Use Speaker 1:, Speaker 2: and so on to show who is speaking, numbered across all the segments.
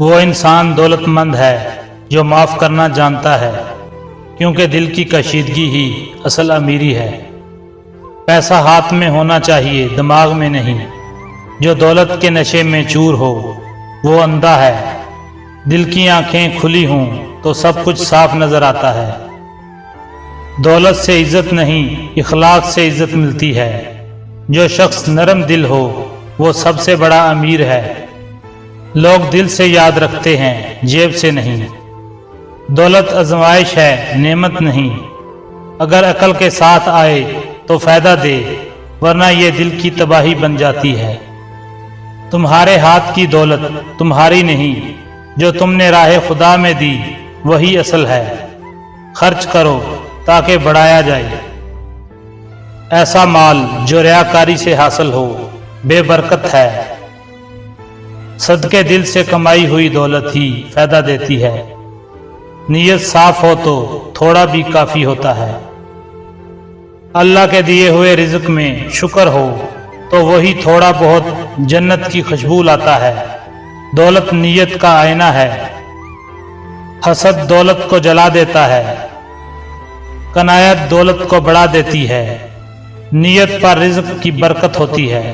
Speaker 1: وہ انسان دولت مند ہے جو معاف کرنا جانتا ہے، کیونکہ دل کی کشیدگی ہی اصل امیری ہے۔ پیسہ ہاتھ میں ہونا چاہیے، دماغ میں نہیں۔ جو دولت کے نشے میں چور ہو وہ اندھا ہے۔ دل کی آنکھیں کھلی ہوں تو سب کچھ صاف نظر آتا ہے۔ دولت سے عزت نہیں، اخلاق سے عزت ملتی ہے۔ جو شخص نرم دل ہو وہ سب سے بڑا امیر ہے۔ لوگ دل سے یاد رکھتے ہیں، جیب سے نہیں۔ دولت آزمائش ہے، نعمت نہیں۔ اگر عقل کے ساتھ آئے تو فائدہ دے، ورنہ یہ دل کی تباہی بن جاتی ہے۔ تمہارے ہاتھ کی دولت تمہاری نہیں، جو تم نے راہ خدا میں دی وہی اصل ہے۔ خرچ کرو تاکہ بڑھایا جائے۔ ایسا مال جو ریاکاری سے حاصل ہو بے برکت ہے۔ صدقے دل سے کمائی ہوئی دولت ہی فائدہ دیتی ہے۔ نیت صاف ہو تو تھوڑا بھی کافی ہوتا ہے۔ اللہ کے دیے ہوئے رزق میں شکر ہو تو وہی تھوڑا بہت جنت کی خوشبو لاتا ہے۔ دولت نیت کا آئینہ ہے۔ حسد دولت کو جلا دیتا ہے، کنایت دولت کو بڑھا دیتی ہے۔ نیت پر رزق کی برکت ہوتی ہے۔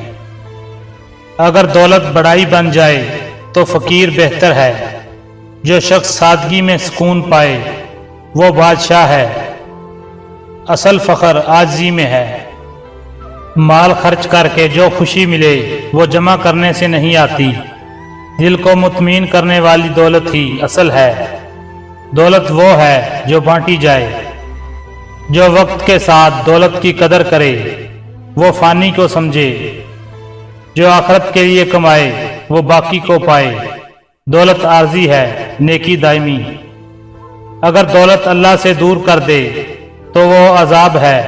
Speaker 1: اگر دولت بڑائی بن جائے تو فقیر بہتر ہے۔ جو شخص سادگی میں سکون پائے وہ بادشاہ ہے۔ اصل فخر عاجزی میں ہے۔ مال خرچ کر کے جو خوشی ملے وہ جمع کرنے سے نہیں آتی۔ دل کو مطمئن کرنے والی دولت ہی اصل ہے۔ دولت وہ ہے جو بانٹی جائے۔ جو وقت کے ساتھ دولت کی قدر کرے وہ فانی کو سمجھے۔ جو آخرت کے لیے کمائے وہ باقی کو پائے۔ دولت عارضی ہے، نیکی دائمی۔ اگر دولت اللہ سے دور کر دے تو وہ عذاب ہے،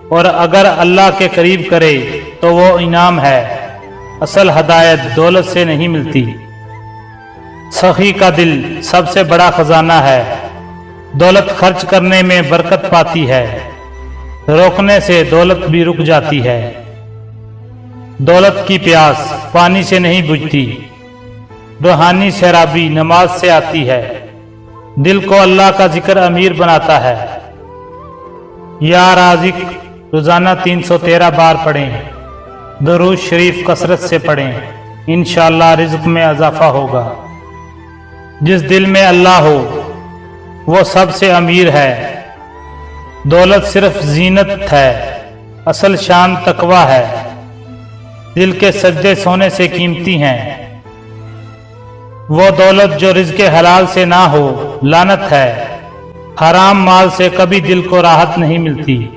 Speaker 1: اور اگر اللہ کے قریب کرے تو وہ انعام ہے۔ اصل ہدایت دولت سے نہیں ملتی۔ سخی کا دل سب سے بڑا خزانہ ہے۔ دولت خرچ کرنے میں برکت پاتی ہے، روکنے سے دولت بھی رک جاتی ہے۔ دولت کی پیاس پانی سے نہیں بجھتی، روحانی سیرابی نماز سے آتی ہے۔ دل کو اللہ کا ذکر امیر بناتا ہے۔ یا رازق روزانہ 313 بار پڑھیں۔ درود شریف کثرت سے پڑھیں، انشاءاللہ رزق میں اضافہ ہوگا۔ جس دل میں اللہ ہو وہ سب سے امیر ہے۔ دولت صرف زینت ہے، اصل شان تقویٰ ہے۔ دل کے سجدے سونے سے قیمتی ہیں۔ وہ دولت جو رزق حلال سے نہ ہو لعنت ہے۔ حرام مال سے کبھی دل کو راحت نہیں ملتی۔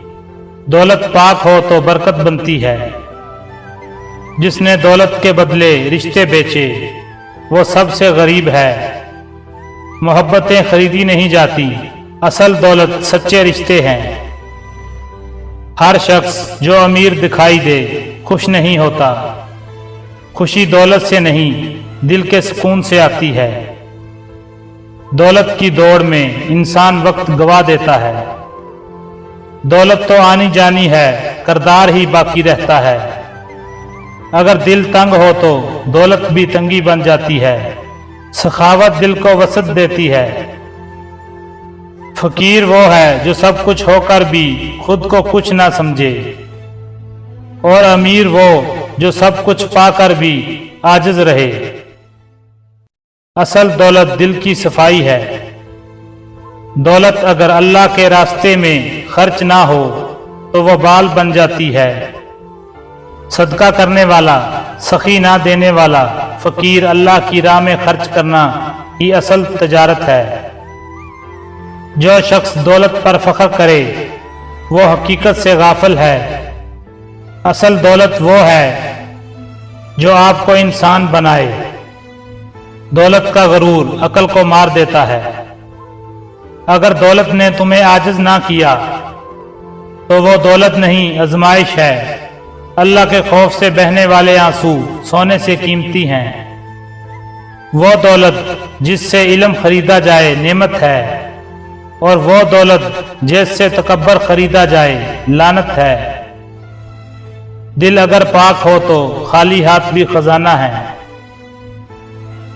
Speaker 1: دولت پاک ہو تو برکت بنتی ہے۔ جس نے دولت کے بدلے رشتے بیچے وہ سب سے غریب ہے۔ محبتیں خریدی نہیں جاتی، اصل دولت سچے رشتے ہیں۔ ہر شخص جو امیر دکھائی دے خوش نہیں ہوتا۔ خوشی دولت سے نہیں، دل کے سکون سے آتی ہے۔ دولت کی دوڑ میں انسان وقت گوا دیتا ہے۔ دولت تو آنی جانی ہے، کردار ہی باقی رہتا ہے۔ اگر دل تنگ ہو تو دولت بھی تنگی بن جاتی ہے۔ سخاوت دل کو وسعت دیتی ہے۔ فقیر وہ ہے جو سب کچھ ہو کر بھی خود کو کچھ نہ سمجھے، اور امیر وہ جو سب کچھ پا کر بھی عاجز رہے۔ اصل دولت دل کی صفائی ہے۔ دولت اگر اللہ کے راستے میں خرچ نہ ہو تو وہ بال بن جاتی ہے۔ صدقہ کرنے والا، سخی نہ دینے والا، فقیر اللہ کی راہ میں خرچ کرنا ہی اصل تجارت ہے۔ جو شخص دولت پر فخر کرے وہ حقیقت سے غافل ہے۔ اصل دولت وہ ہے جو آپ کو انسان بنائے۔ دولت کا غرور عقل کو مار دیتا ہے۔ اگر دولت نے تمہیں عاجز نہ کیا تو وہ دولت نہیں، آزمائش ہے۔ اللہ کے خوف سے بہنے والے آنسو سونے سے قیمتی ہیں۔ وہ دولت جس سے علم خریدا جائے نعمت ہے، اور وہ دولت جس سے تکبر خریدا جائے لعنت ہے۔ دل اگر پاک ہو تو خالی ہاتھ بھی خزانہ ہے۔